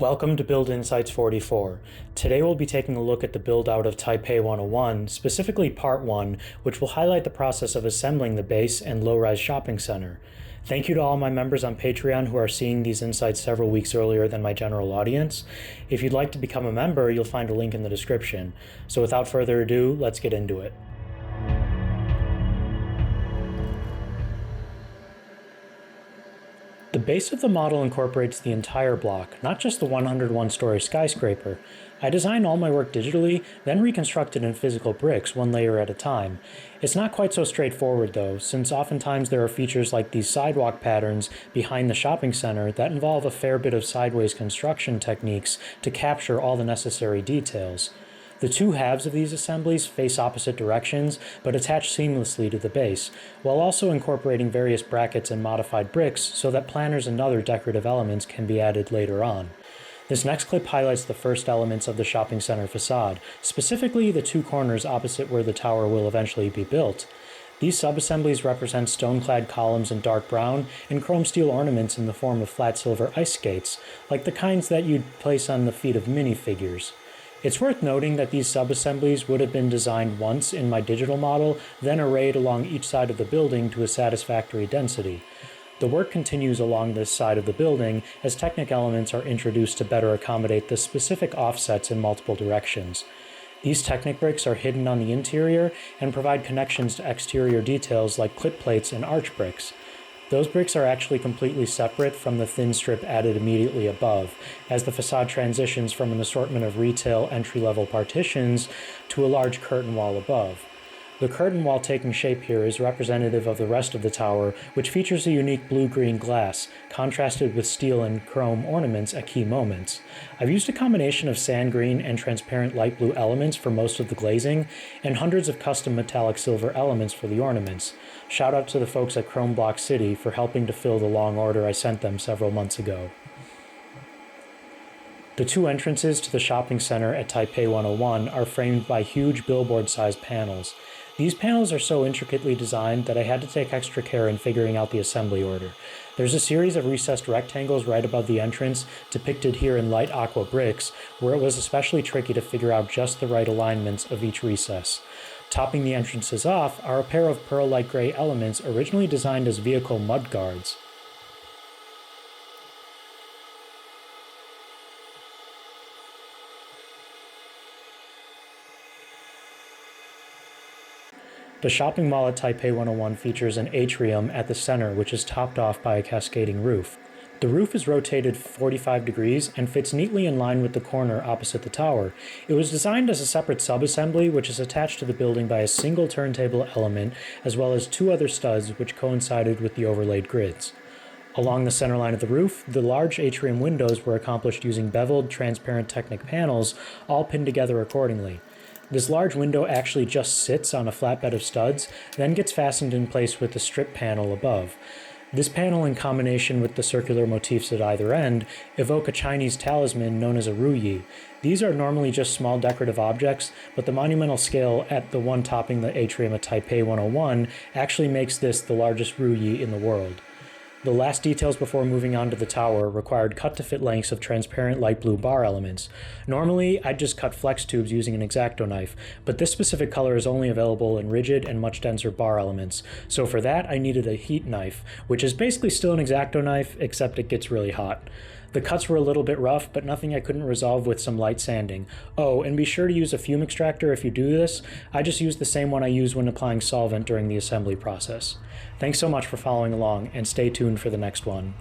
Welcome to Build Insights 44. Today we'll be taking a look at the build out of Taipei 101, specifically Part 1, which will highlight the process of assembling the base and low-rise shopping center. Thank you to all my members on Patreon who are seeing these insights several weeks earlier than my general audience. If you'd like to become a member, you'll find a link in the description. So without further ado, let's get into it. The base of the model incorporates the entire block, not just the 101-story skyscraper. I design all my work digitally, then reconstruct it in physical bricks, one layer at a time. It's not quite so straightforward though, since oftentimes there are features like these sidewalk patterns behind the shopping center that involve a fair bit of sideways construction techniques to capture all the necessary details. The two halves of these assemblies face opposite directions, but attach seamlessly to the base, while also incorporating various brackets and modified bricks so that planners and other decorative elements can be added later on. This next clip highlights the first elements of the shopping center facade, specifically the two corners opposite where the tower will eventually be built. These sub-assemblies represent stone-clad columns in dark brown and chrome steel ornaments in the form of flat silver ice skates, like the kinds that you'd place on the feet of minifigures. It's worth noting that these sub-assemblies would have been designed once in my digital model, then arrayed along each side of the building to a satisfactory density. The work continues along this side of the building as Technic elements are introduced to better accommodate the specific offsets in multiple directions. These Technic bricks are hidden on the interior and provide connections to exterior details like clip plates and arch bricks. Those bricks are actually completely separate from the thin strip added immediately above, as the facade transitions from an assortment of retail entry-level partitions to a large curtain wall above. The curtain wall taking shape here is representative of the rest of the tower, which features a unique blue-green glass, contrasted with steel and chrome ornaments at key moments. I've used a combination of sand green and transparent light blue elements for most of the glazing, and hundreds of custom metallic silver elements for the ornaments. Shout out to the folks at Chrome Block City for helping to fill the long order I sent them several months ago. The two entrances to the shopping center at Taipei 101 are framed by huge billboard-sized panels. These panels are so intricately designed that I had to take extra care in figuring out the assembly order. There's a series of recessed rectangles right above the entrance, depicted here in light aqua bricks, where it was especially tricky to figure out just the right alignments of each recess. Topping the entrances off are a pair of pearl-like gray elements originally designed as vehicle mudguards. The shopping mall at Taipei 101 features an atrium at the center, which is topped off by a cascading roof. The roof is rotated 45 degrees and fits neatly in line with the corner opposite the tower. It was designed as a separate sub-assembly, which is attached to the building by a single turntable element, as well as two other studs which coincided with the overlaid grids. Along the center line of the roof, the large atrium windows were accomplished using beveled, transparent Technic panels, all pinned together accordingly. This large window actually just sits on a flatbed of studs, then gets fastened in place with the strip panel above. This panel, in combination with the circular motifs at either end, evoke a Chinese talisman known as a ruyi. These are normally just small decorative objects, but the monumental scale at the one topping the atrium at Taipei 101 actually makes this the largest ruyi in the world. The last details before moving on to the tower required cut-to-fit lengths of transparent light blue bar elements. Normally, I'd just cut flex tubes using an X-Acto knife, but this specific color is only available in rigid and much denser bar elements, so for that I needed a heat knife, which is basically still an X-Acto knife, except it gets really hot. The cuts were a little bit rough, but nothing I couldn't resolve with some light sanding. Oh, and be sure to use a fume extractor if you do this. I just use the same one I use when applying solvent during the assembly process. Thanks so much for following along, and stay tuned for the next one.